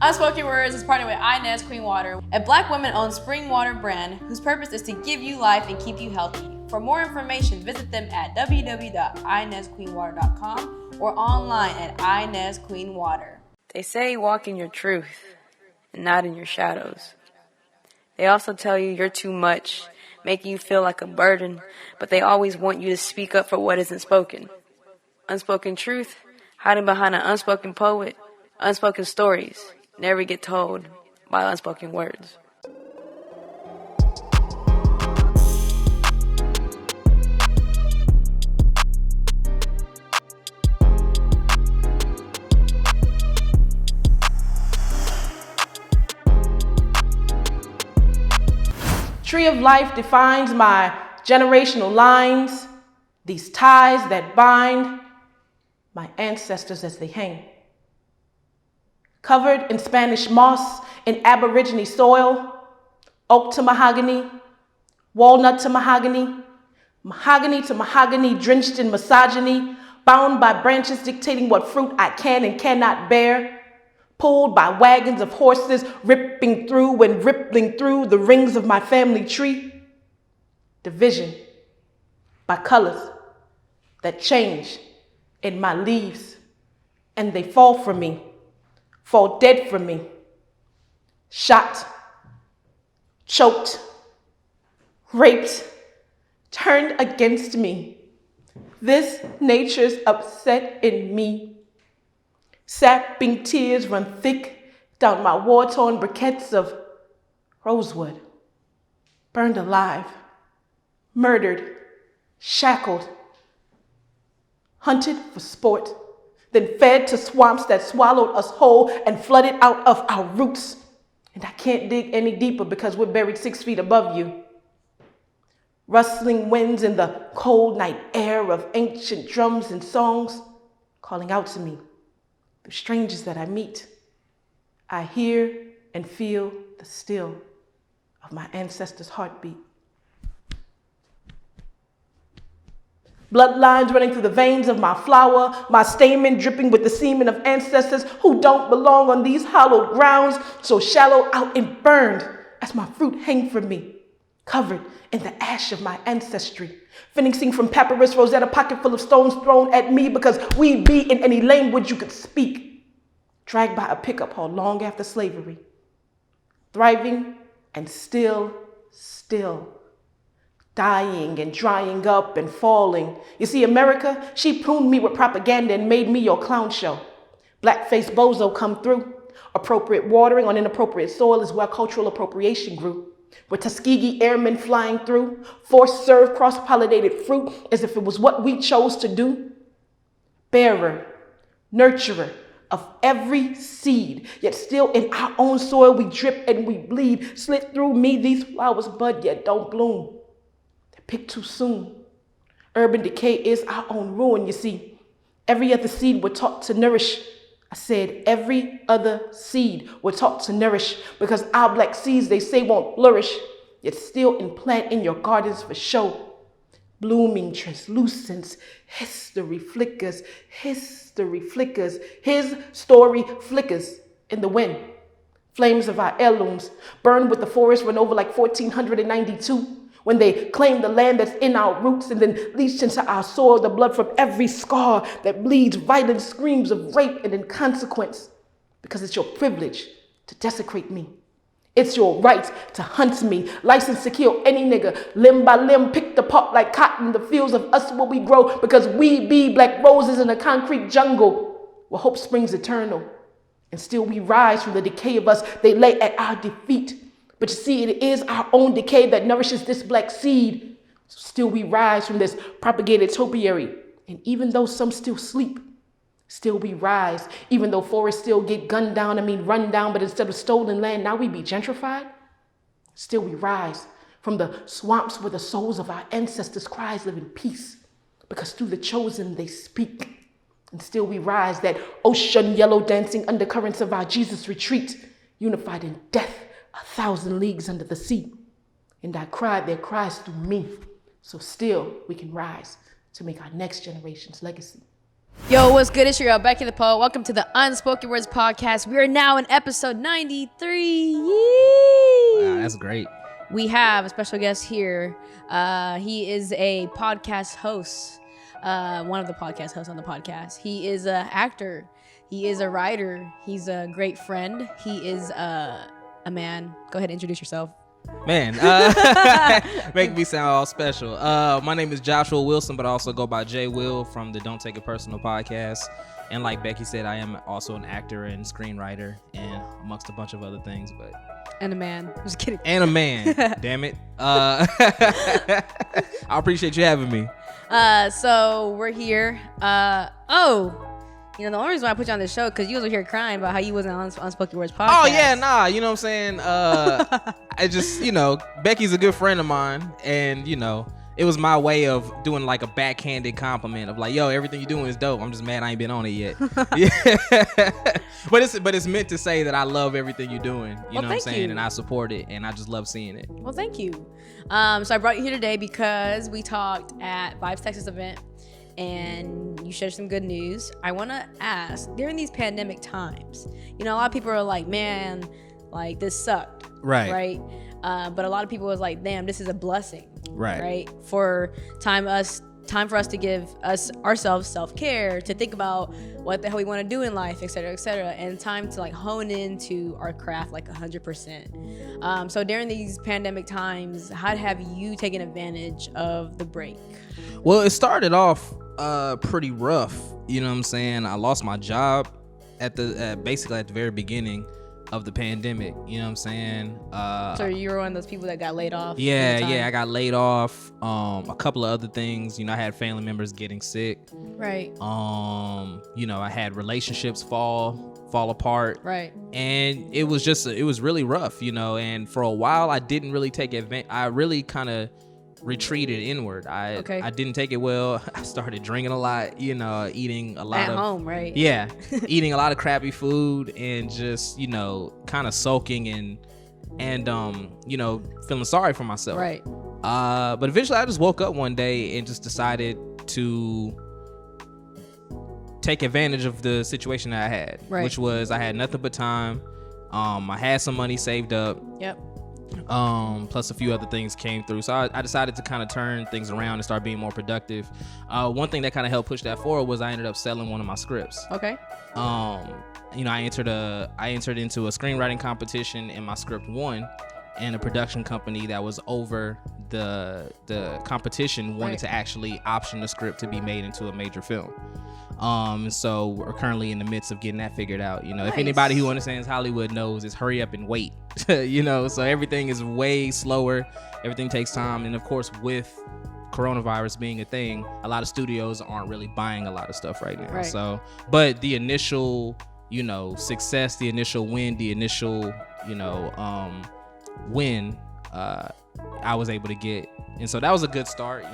Unspoken Words is partnered with Queen Water, a Black women-owned spring water brand whose purpose is to give you life and keep you healthy. For more information, visit them at www.inezqueenwater.com or online at inezqueenwater. They say walk in your truth and not in your shadows. They also tell you you're too much, making you feel like a burden, but they always want you to speak up for what isn't spoken. Unspoken truth, hiding behind an unspoken poet, unspoken stories, never get told by unspoken words. Tree of life defines my generational lines, these ties that bind my ancestors as they hang. Covered in Spanish moss and Aborigine soil, oak to mahogany, walnut to mahogany, mahogany to mahogany drenched in misogyny, bound by branches dictating what fruit I can and cannot bear, pulled by wagons of horses ripping through and rippling through the rings of my family tree. Division by colors that change in my leaves, and they fall from me, fall dead from me, shot, choked, raped, turned against me. This nature's upset in me. Sapping tears run thick down my war-torn briquettes of rosewood. Burned alive, murdered, shackled, hunted for sport, then fed to swamps that swallowed us whole and flooded out of our roots. And I can't dig any deeper because we're buried 6 feet above you. Rustling winds in the cold night air of ancient drums and songs calling out to me. The strangers that I meet, I hear and feel the still of my ancestors' heartbeat. Bloodlines running through the veins of my flower, my stamen dripping with the semen of ancestors who don't belong on these hallowed grounds, so shallow out and burned as my fruit hang from me, covered in the ash of my ancestry, finishing from papyrus Rosetta pocket full of stones thrown at me because we be in any language you could speak, dragged by a pickup haul long after slavery, thriving and still, dying and drying up and falling. You see, America, she pruned me with propaganda and made me your clown show. Blackface bozo come through. Appropriate watering on inappropriate soil is where cultural appropriation grew. With Tuskegee airmen flying through, forced serve cross-pollinated fruit as if it was what we chose to do. Bearer, nurturer of every seed, yet still in our own soil we drip and we bleed. Slit through me these flowers bud yet don't bloom. They're picked too soon. Urban decay is our own ruin, you see. Every other seed we're taught to nourish. I said every other seed we're taught to nourish because our black seeds they say won't flourish, yet still implant in your gardens for show. Blooming translucence, history flickers, his story flickers in the wind. Flames of our heirlooms burn with the forest run over like 1492. When they claim the land that's in our roots and then leach into our soil the blood from every scar that bleeds violent screams of rape and inconsequence. Because it's your privilege to desecrate me. It's your right to hunt me, license to kill any nigga, limb by limb, picked apart like cotton in the fields of us where we grow, because we be black roses in a concrete jungle where hope springs eternal. And still we rise from the decay of us they lay at our defeat. But you see, it is our own decay that nourishes this black seed. So still we rise from this propagated topiary. And even though some still sleep, still we rise. Even though forests still get gunned down, run down, but instead of stolen land, now we be gentrified. Still we rise from the swamps where the souls of our ancestors' cries live in peace. Because through the chosen they speak. And still we rise, that ocean yellow dancing undercurrents of our Jesus retreat, unified in death. 1,000 leagues under the sea, and I cried their cries through me, so still we can rise to make our next generation's legacy. Yo, what's good? It's your girl, Becky the Poet. Welcome to the Unspoken Words Podcast. We are now in episode 93. Yee! Wow, that's great. We have a special guest here. He is a podcast host, one of the podcast hosts on the podcast. He is an actor. He is a writer. He's a great friend. He is a man. Go ahead and introduce yourself. Man, make me sound all special. My name is Joshua Wilson, but I also go by Jay Wil from the Don't Take It Personal podcast. And like Becky said, I am also an actor and screenwriter and amongst a bunch of other things. And a man. Just kidding. And a man. Damn it. I appreciate you having me. So we're here. The only reason why I put you on this show because you was here crying about how you wasn't on Unspoken Words podcast. Oh yeah, nah. You know what I'm saying? I just, Becky's a good friend of mine, and it was my way of doing like a backhanded compliment of like, yo, everything you're doing is dope. I'm just mad I ain't been on it yet. Yeah. But it's meant to say that I love everything you're doing. You know what I'm saying? And I support it, and I just love seeing it. Well, thank you. So I brought you here today because we talked at Vibes Texas event. And you shared some good news. I want to ask, during these pandemic times, a lot of people are like, man, like this sucked. Right. But a lot of people was like, damn, this is a blessing. Right. For time for us to give ourselves self-care, to think about what the hell we want to do in life, et cetera, and time to like hone into our craft like 100%. So during these pandemic times, how have you taken advantage of the break? Well, it started off pretty rough. You know what I'm saying? I lost my job basically at the very beginning of the pandemic. You know what I'm saying? So you were one of those people that got laid off? Yeah, I got laid off. A couple of other things. I had family members getting sick. Right. I had relationships fall apart. Right. And it was really rough, and for a while I didn't really take advantage. I really kind of retreated inward. I didn't take it well. I started drinking a lot, eating a lot at home, right? Yeah, eating a lot of crappy food and just, kind of sulking and feeling sorry for myself. Right. But eventually I just woke up one day and just decided to take advantage of the situation that I had, which was I had nothing but time. I had some money saved up. Yep. Plus a few other things came through, so I decided to kind of turn things around and start being more productive. One thing that kind of helped push that forward was I ended up selling one of my scripts. Okay. I entered into a screenwriting competition and my script won, and a production company that was over the competition wanted to actually option the script to be made into a major film. So we're currently in the midst of getting that figured out. If anybody who understands Hollywood knows, it's hurry up and wait. So everything is way slower. Everything takes time. And of course, with coronavirus being a thing, a lot of studios aren't really buying a lot of stuff right now. Right. So, but the initial, success, the initial win, win, I was able to get. And so that was a good start,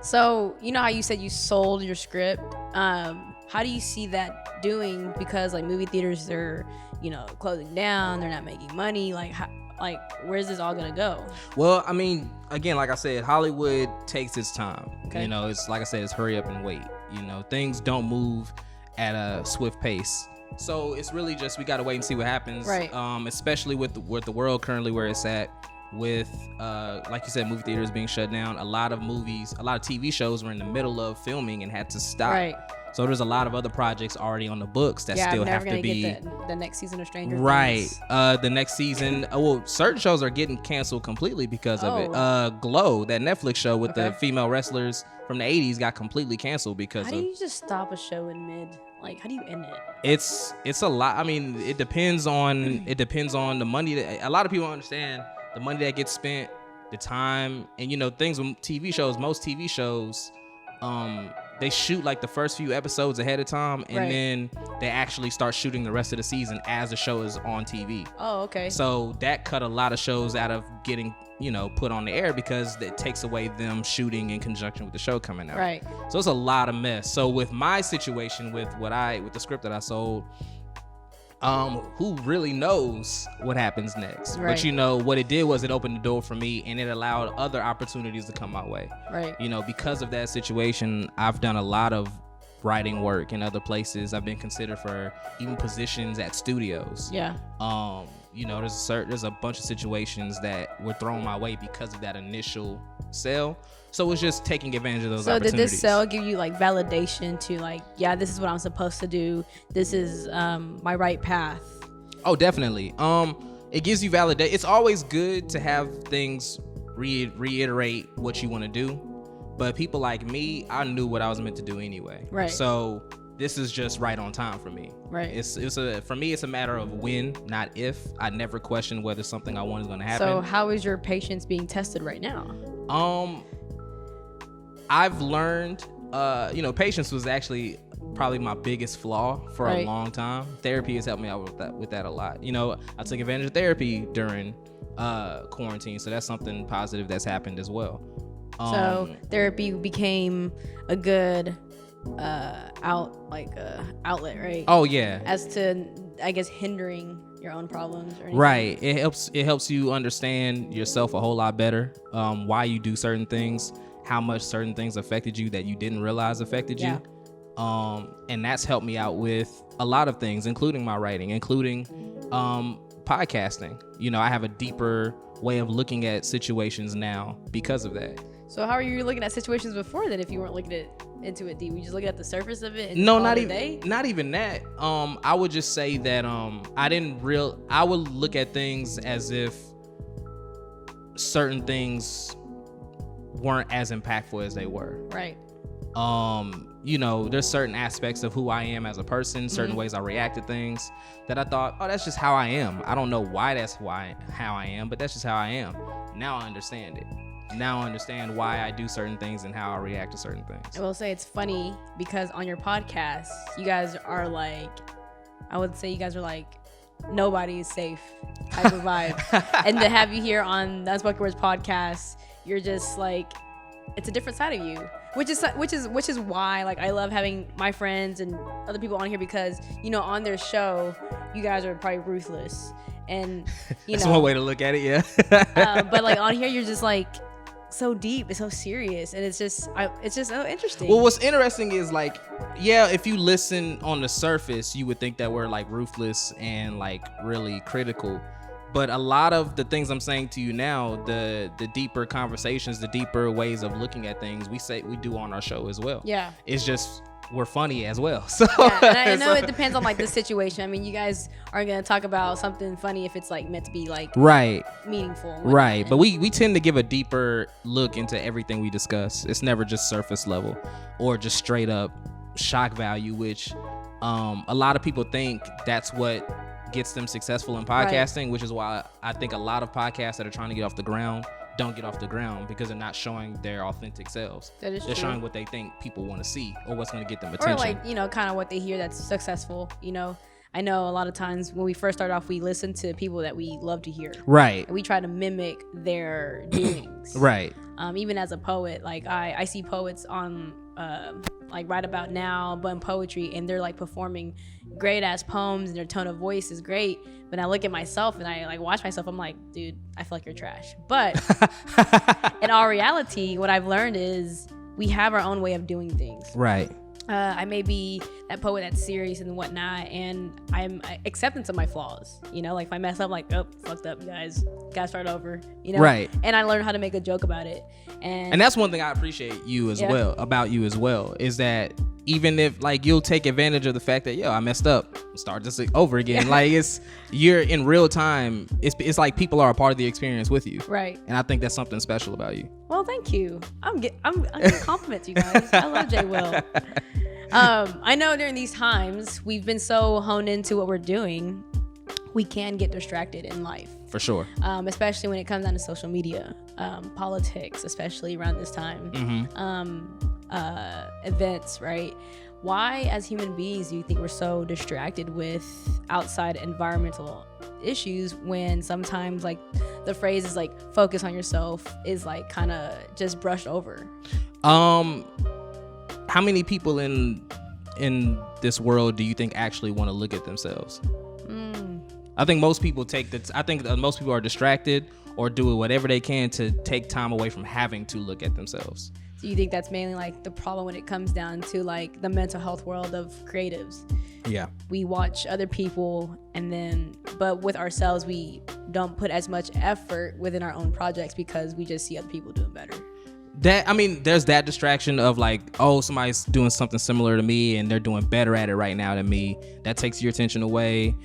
So, how you said you sold your script? How do you see that doing? Because like movie theaters are, closing down. They're not making money. Where's this all gonna go? Well, I mean, again, like I said, Hollywood takes its time. Okay. It's like I said, it's hurry up and wait. Things don't move at a swift pace. So it's really just we gotta wait and see what happens. Right. Especially with the world currently where it's at. With like you said, movie theaters being shut down, a lot of TV shows were in the middle of filming and had to stop. Right. So there's a lot of other projects already on the books that still have to be. Get the next season of Stranger Right. Things. The next season. Certain shows are getting canceled completely because of it. Glow, that Netflix show with the female wrestlers from the 80s, got completely canceled because How do you just stop a show in mid? How do you end it? It's a lot. I mean, it depends on the money that a lot of people understand. The money that gets spent, the time, and things with most TV shows, they shoot like the first few episodes ahead of time, and then they actually start shooting the rest of the season as the show is on TV. Oh, okay. So that cut a lot of shows out of getting, put on the air because it takes away them shooting in conjunction with the show coming out. Right. So it's a lot of mess. So with my situation, with the script that I sold, who really knows what happens next? Right. But what it did was it opened the door for me, and it allowed other opportunities to come my way. Right. Because of that situation, I've done a lot of writing work in other places. I've been considered for even positions at studios. Yeah. You know, there's a bunch of situations that were thrown my way because of that initial sell. So it's just taking advantage of those opportunities. So did this sell give you like validation to like, yeah, this is what I'm supposed to do. This is my right path. Oh, definitely. It gives you validation. It's always good to have things reiterate what you want to do. But people like me, I knew what I was meant to do anyway. Right. So this is just right on time for me. Right. For me, it's a matter of when, not if. I never question whether something I want is going to happen. So how is your patience being tested right now? I've learned, patience was actually probably my biggest flaw for a long time. Therapy has helped me out with that a lot. You know, I took advantage of therapy during quarantine, so that's something positive that's happened as well. So therapy became a good outlet, right? Oh yeah. As to, I guess, hindering your own problems or anything. Right. It helps you understand yourself a whole lot better. Why you do certain things, how much certain things affected you that you didn't realize affected you. And that's helped me out with a lot of things, including my writing, including podcasting. You know, I have a deeper way of looking at situations now because of that. So how are you looking at situations before then if you weren't looking into it deep? Were you just looking at the surface of it? And No, not even that. I would just say that I would look at things as if certain things weren't as impactful as they were. Right. You know, there's certain aspects of who I am as a person, certain ways I react to things that I thought, oh, that's just how I am. I don't know why how I am, but that's just how I am. Now I understand it. Now I understand why I do certain things and how I react to certain things. I will say it's funny because on your podcast, you guys are like, I would say you guys are like, nobody is safe type of vibe. And to have you here on the Unspoken Words podcast, you're just like, it's a different side of you, which is why like I love having my friends and other people on here because, you know, on their show, you guys are probably ruthless and That's one way to look at it. Yeah. But like on here, you're just like so deep, it's so serious, and it's just so interesting. Well, what's interesting is like, yeah, if you listen on the surface, you would think that we're like ruthless and like really critical. But a lot of the things I'm saying to you now, the deeper conversations, the deeper ways of looking at things, we do on our show as well. Yeah. It's just we're funny as well. So yeah, and I know it depends on like the situation. I mean, you guys aren't gonna talk about something funny if it's like meant to be like meaningful. Right. But we tend to give a deeper look into everything we discuss. It's never just surface level or just straight up shock value, which a lot of people think that's what gets them successful in podcasting, which is why I think a lot of podcasts that are trying to get off the ground don't get off the ground because they're not showing their authentic selves. That is They're true. showing what they think people want to see or what's going to get them attention. Or like, you know, kind of what they hear that's successful, you know. I know a lot of times when we first start off, we listen to people that we love to hear. Right. And we try to mimic their doings. Right. Even as a poet, like I see poets on like right about now, but in poetry, and they're like performing great ass poems and their tone of voice is great. But I look at myself and I like watch myself, I'm like, dude, I feel like you're trash. But in all reality, what I've learned is we have our own way of doing things. Right. I may be that poet that's serious and whatnot, and I'm acceptance of my flaws. You know, like if I mess up, like, oh, fucked up, you guys, gotta start over. You know, right? And I learned how to make a joke about it, and that's one thing I appreciate you as well about you as well is that even if like you'll take advantage of the fact that I messed up, start this over again. Like you're in real time. It's like people are a part of the experience with you, right? And I think that's something special about you. Well, thank you. I'm getting compliments, you guys. I love Jay Wil. I know during these times we've been so honed into what we're doing, we can get distracted in life. For sure. Especially when it comes down to social media, politics, especially around this time, events, right? Why, as human beings, do you think we're so distracted with outside environmental issues when sometimes like the phrase is like focus on yourself is like kind of just brushed over? How many people in this world do you think actually want to look at themselves? I think most people most people are distracted or do whatever they can to take time away from having to look at themselves. Do you think that's mainly like the problem when it comes down to like the mental health world of creatives? Yeah. We watch other people but with ourselves, we don't put as much effort within our own projects because we just see other people doing better. There's that distraction of like, oh, somebody's doing something similar to me and they're doing better at it right now than me. That takes your attention away.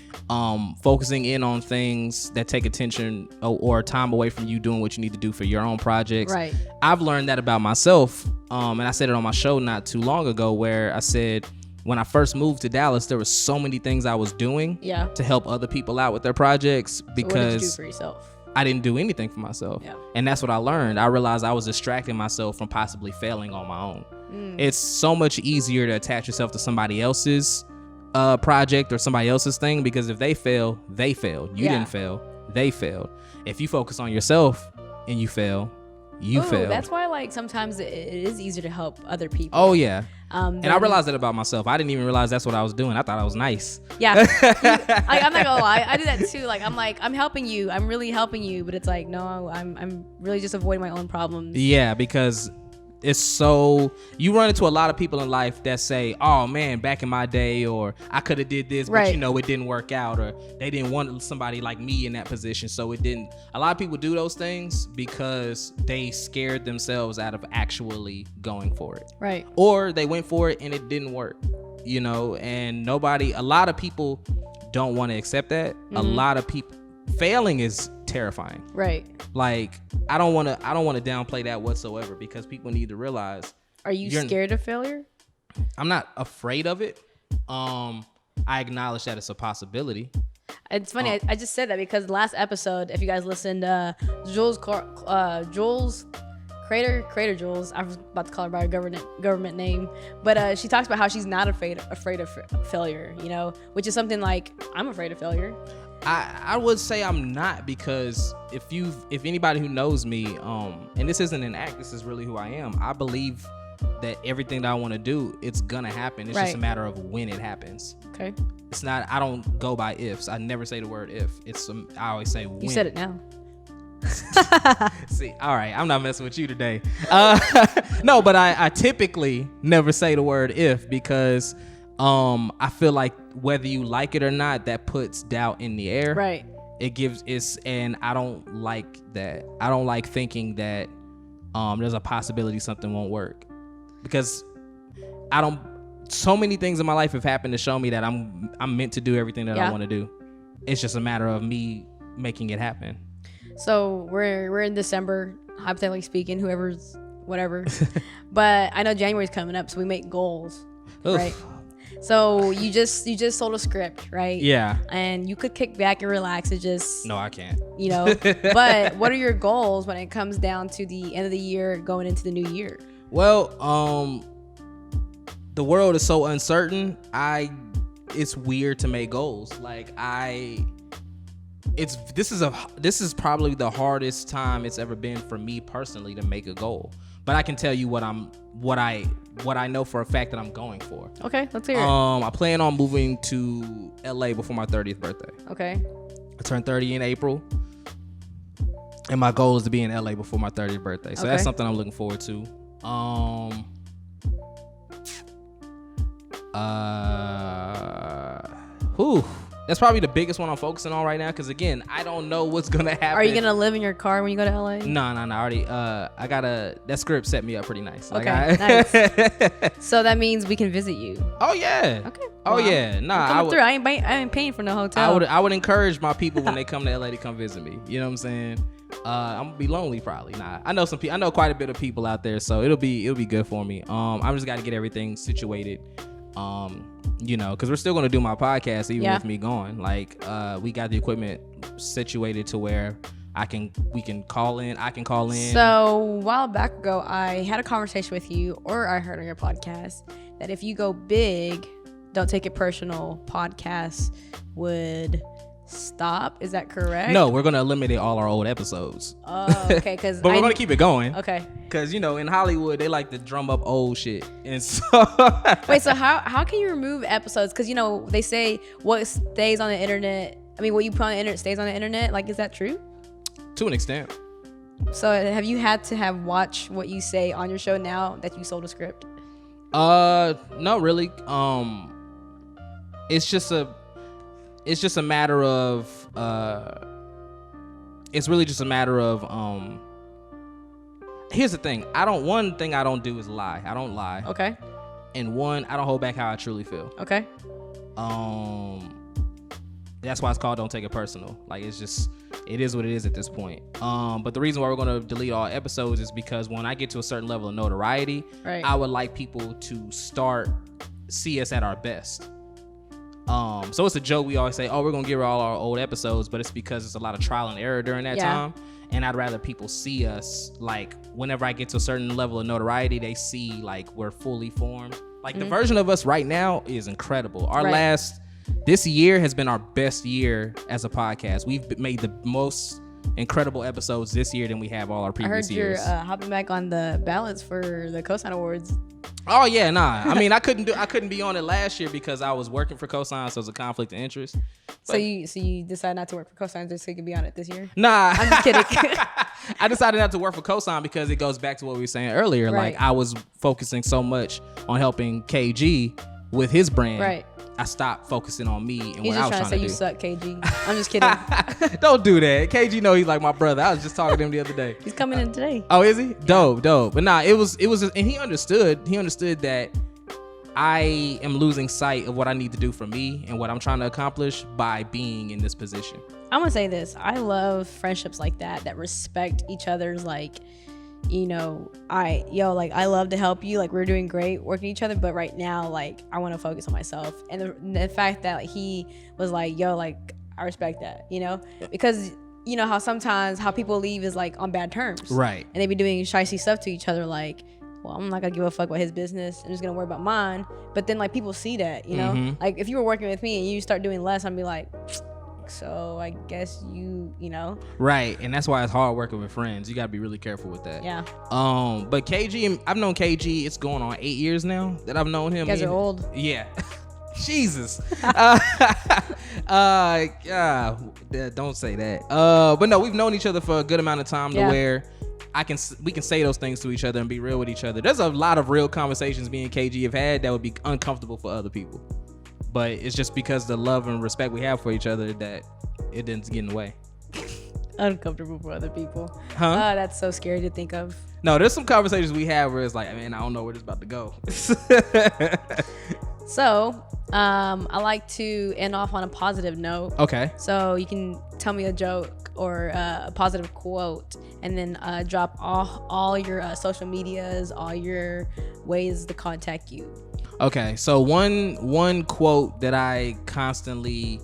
Focusing in on things that take attention or time away from you doing what you need to do for your own projects. Right. I've learned that about myself. And I said it on my show not too long ago where I said, when I first moved to Dallas, there were so many things I was doing to help other people out with their projects because what did you do for yourself? I didn't do anything for myself. Yeah. And that's what I learned. I realized I was distracting myself from possibly failing on my own. It's so much easier to attach yourself to somebody else's project or somebody else's thing because if they fail, they failed. You didn't fail. They failed. If you focus on yourself and you fail, you fail. That's why like sometimes it is easier to help other people. Oh, yeah. And I realized that about myself. I didn't even realize that's what I was doing. I thought I was nice. Yeah. I'm not gonna lie. I do that too. Like I'm helping you. I'm really helping you. But it's like, no, I'm really just avoiding my own problems. Yeah, because it's so, you run into a lot of people in life that say, oh man, back in my day, or I could have did this, but it didn't work out, or they didn't want somebody like me in that position, so it didn't. A lot of people do those things because they scared themselves out of actually going for it. Right. Or they went for it and it didn't work, and a lot of people don't want to accept that. A lot of people, failing is terrifying. Right. Like I don't want to downplay that whatsoever because people need to realize. Are you scared of failure? I'm not afraid of it. I acknowledge that it's a possibility. It's funny. I just said that because last episode, if you guys listened, Jules, Creator Jules, I was about to call her by a government name, but she talks about how she's not afraid of failure, which is something like I'm afraid of failure. I would say I'm not, because if anybody who knows me, and this isn't an act, this is really who I am. I believe that everything that I want to do, it's gonna happen. It's just a matter of when it happens. Okay. It's not. I don't go by ifs. I never say the word if. I always say when. You said it now. See, all right, I'm not messing with you today. No, but I typically never say the word if because I feel like whether you like it or not, that puts doubt in the air. Right. And I don't like that. I don't like thinking that there's a possibility something won't work, because so many things in my life have happened to show me that I'm meant to do everything that I want to do. It's just a matter of me making it happen. So we're in December, hypothetically speaking, whatever. But I know January's coming up, so we make goals. Oof. Right? So you just sold a script, right? Yeah. And you could kick back and relax and just... No, I can't. But what are your goals when it comes down to the end of the year going into the new year? Well, the world is so uncertain. It's weird to make goals. This is probably the hardest time it's ever been for me personally to make a goal. But I can tell you what I know for a fact that I'm going for. Okay, let's hear it. I plan on moving to LA before my 30th birthday. Okay. I turned 30 in April, and my goal is to be in LA before my 30th birthday. So that's something I'm looking forward to. That's probably the biggest one I'm focusing on right now, because again, I don't know what's gonna happen. Are you gonna live in your car when you go to LA? No. I already that script set me up pretty nice. Nice. So that means we can visit you. Oh yeah. Okay. Oh yeah. Nah, I ain't paying for no hotel. I would encourage my people when they come to LA to come visit me. You know what I'm saying? I'm gonna be lonely probably. Nah, I know some people. I know quite a bit of people out there, so it'll be good for me. I'm just got to get everything situated. Because we're still going to do my podcast even with me gone. We got the equipment situated to where we can call in. I can call in. So a while back ago, I had a conversation with you, or I heard on your podcast, that if you go big, don't take it personal, podcasts would stop. Is that correct? No, we're going to eliminate all our old episodes. Oh, okay. But we're going to keep it going. Okay. Because, in Hollywood, they like to drum up old shit. And so... Wait, so how can you remove episodes? Because, they say what stays on the internet, what you put on the internet stays on the internet. Is that true? To an extent. So have you had to watch what you say on your show now that you sold a script? No, really. It's just a matter of it's really just a matter of here's the thing. One thing I don't do is lie. I don't lie. Okay. And one, I don't hold back how I truly feel. Okay. That's why it's called Don't Take It Personal. Like, it is what it is at this point. But the reason why we're going to delete all episodes is because when I get to a certain level of notoriety, right, I would like people to see us at our best. So it's a joke. We always say, oh, we're going to get rid of all our old episodes, but it's because it's a lot of trial and error during that time. And I'd rather people see us, like, whenever I get to a certain level of notoriety, they see, like, we're fully formed. Like, the version of us right now is incredible. This year has been our best year as a podcast. We've made the most incredible episodes this year than we have all our previous years. I heard you're hopping back on the ballots for the Cosign Awards. Oh yeah, nah. I mean, I couldn't be on it last year because I was working for Cosign, so it was a conflict of interest. But, so you decided not to work for Cosign just so you could be on it this year? Nah, I'm just kidding. I decided not to work for Cosign because it goes back to what we were saying earlier. Right. Like, I was focusing so much on helping KG with his brand. Right. I stopped focusing on me and He's what I was just trying to do. you suck, KG. I'm just kidding. Don't do that. KG know he's like my brother. I was just talking to him the other day. He's coming in today. Oh, is he? Dope. But nah, it was, and he understood that I am losing sight of what I need to do for me and what I'm trying to accomplish by being in this position. I'm gonna say this. I love friendships like that respect each other's, like, you know, I love to help you. Like, we're doing great working each other, but right now, like, I want to focus on myself. And the fact that, like, he was like, yo, like, I respect that, you know, because you know how sometimes how people leave is like on bad terms, right? And they be doing shicey stuff to each other, like, well, I'm not gonna give a fuck about his business. I'm just gonna worry about mine. But then, like, people see that, you know, like, if you were working with me and you start doing less, I'd be like, so I guess you know. Right. And that's why it's hard working with friends. You gotta be really careful with that. Yeah. But KG, I've known KG, it's going on 8 years now that I've known him. You guys are old. Yeah. Jesus. Don't say that. But no, we've known each other for a good amount of time to where we can say those things to each other and be real with each other. There's a lot of real conversations me and KG have had that would be uncomfortable for other people. But it's just because the love and respect we have for each other that it didn't get in the way. Uncomfortable for other people. Huh? That's so scary to think of. No, there's some conversations we have where it's like, man, I don't know where this is about to go. So, I like to end off on a positive note. Okay. So you can tell me a joke or a positive quote, and then drop all your social medias, all your ways to contact you. Okay, so one quote that I constantly,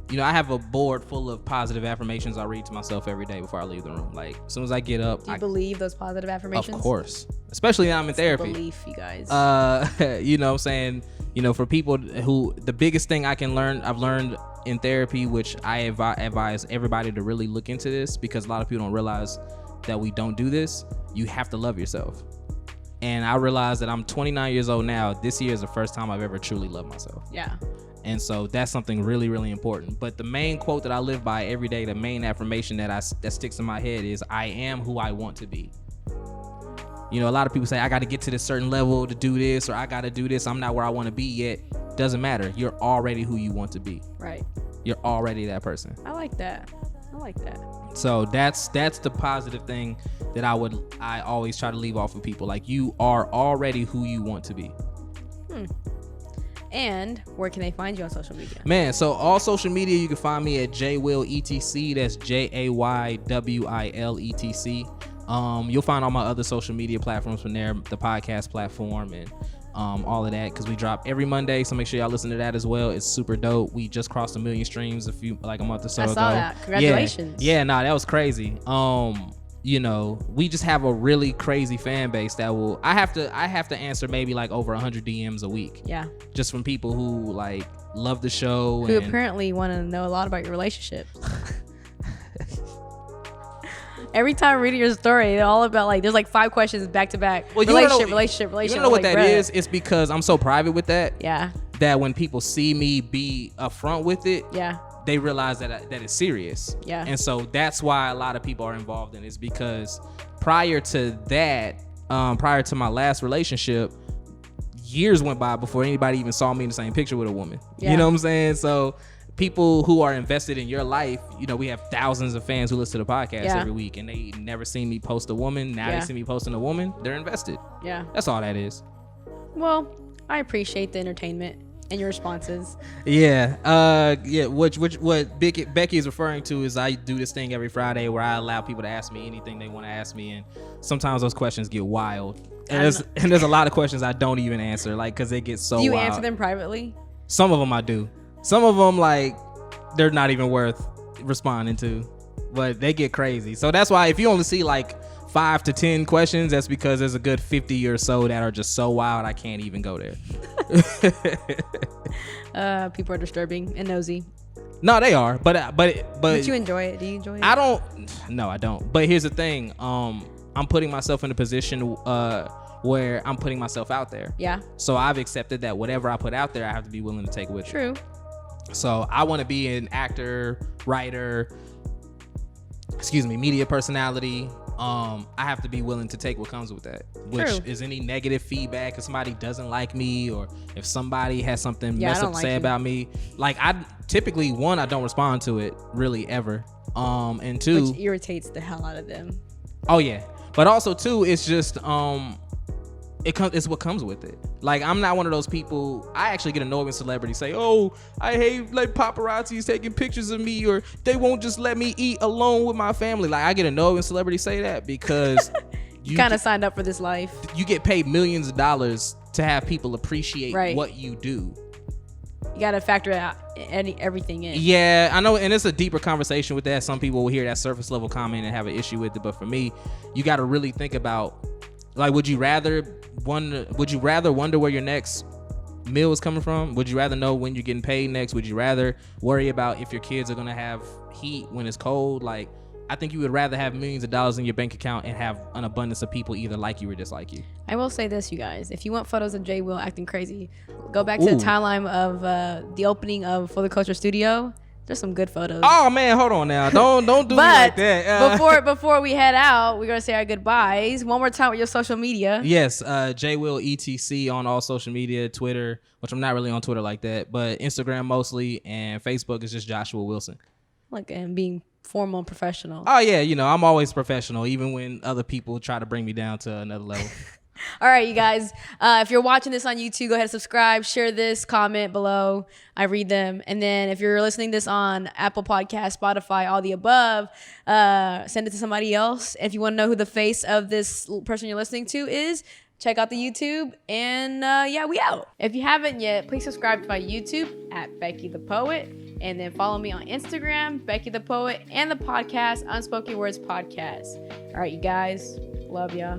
you know, I have a board full of positive affirmations I read to myself every day before I leave the room. Like, as soon as I get up, do you believe those positive affirmations? Of course, especially now I'm in therapy. Belief, you guys. You know what I'm saying? You know, for people who, the biggest thing I've learned in therapy, which I advise everybody to really look into this, because a lot of people don't realize that we don't do this. You have to love yourself. And I realized that I'm 29 years old now. This year is the first time I've ever truly loved myself. Yeah. And so that's something really, really important. But the main quote that I live by every day, the main affirmation that sticks in my head is, I am who I want to be. You know, a lot of people say, I got to get to this certain level to do this, or I got to do this. I'm not where I want to be yet. Doesn't matter. You're already who you want to be. Right. You're already that person. I like that. So that's the positive thing that I always try to leave off of people. Like, you are already who you want to be. And where can they find you on social media? Man, so all social media, you can find me at Jay Wil etc. That's JAYWIL etc. You'll find all my other social media platforms from there, the podcast platform and all of that, because we drop every Monday, so make sure y'all listen to that as well. It's super dope. We just crossed 1 million streams a month or so ago. I saw that. Congratulations. Yeah, that was crazy. You know, we just have a really crazy fan base that I have to answer maybe like over 100 DMs a week. Yeah. Just from people who like love the show. Who apparently want to know a lot about your relationship. Every time reading your story, it's all about, like, there's like 5 questions back to back. Well, relationship. You don't know what that is? It's because I'm so private with that. Yeah. That when people see me be upfront with it. Yeah. they realize that it's serious. Yeah. And so that's why a lot of people are involved in it, is because prior to that, prior to my last relationship, years went by before anybody even saw me in the same picture with a woman. Yeah. You know what I'm saying? So people who are invested in your life, you know, we have thousands of fans who listen to the podcast every week, and they never seen me post a woman. Now they see me posting a woman. They're invested. Yeah. That's all that is. Well, I appreciate the entertainment and your responses. Yeah. What Becky is referring to is I do this thing every Friday where I allow people to ask me anything they want to ask me, and sometimes those questions get wild. And there's a lot of questions I don't even answer, like, because they get so Do you wild. answer them privately? Some of them I do. Some of them, like, they're not even worth responding to, but they get crazy. So that's why if you only see like 5 to 10 questions, that's because there's a good 50 or so that are just so wild I can't even go there. People are disturbing and nosy. No, they are, but But you enjoy it. Do you enjoy it? I don't. No, I don't. But here's the thing. I'm putting myself in a position where I'm putting myself out there. Yeah. So I've accepted that whatever I put out there, I have to be willing to take with True. me. So I want to be an actor, writer, media personality. I have to be willing to take what comes with that, which True. is any negative feedback. If somebody doesn't like me, or if somebody has something Yeah, I messed don't up to like say you. about me, like I typically, one, I don't respond to it really ever. And two, Which irritates the hell out of them. oh yeah, but also too, it's just it's what comes with it. Like, I'm not one of those people. I actually get annoyed when celebrities say, "Oh, I hate like paparazzi's taking pictures of me, or they won't just let me eat alone with my family." Like, I get annoyed when celebrities say that because You kind of signed up for this life. you get paid millions of dollars to have people appreciate Right. what you do. You got to factor out everything in. Yeah, I know, and it's a deeper conversation with that. Some people will hear that surface level comment and have an issue with it, but for me, you got to really think about, like, would you rather wonder where your next meal is coming from? Would you rather know when you're getting paid next? Would you rather worry about if your kids are gonna have heat when it's cold? Like, I think you would rather have millions of dollars in your bank account and have an abundance of people either like you or dislike you. I will say this, you guys. If you want photos of Jay Wil acting crazy, go back to the timeline of the opening of For the Culture Studio. There's some good photos. Oh man, hold on now. Don't do me like that. Before we head out, we're gonna say our goodbyes one more time with your social media. Yes, Jay Wil ETC on all social media, Twitter, which I'm not really on Twitter like that, but Instagram mostly, and Facebook is just Joshua Wilson. Like, and being formal and professional. Oh yeah, you know, I'm always professional, even when other people try to bring me down to another level. All right, you guys. If you're watching this on YouTube, go ahead and subscribe, share this, comment below. I read them. And then if you're listening to this on Apple Podcasts, Spotify, all the above, send it to somebody else. If you want to know who the face of this person you're listening to is, check out the YouTube. And yeah, we out. If you haven't yet, please subscribe to my YouTube at Becky the Poet. And then follow me on Instagram, Becky the Poet, and the podcast, Unspoken Words Podcast. All right, you guys. Love y'all.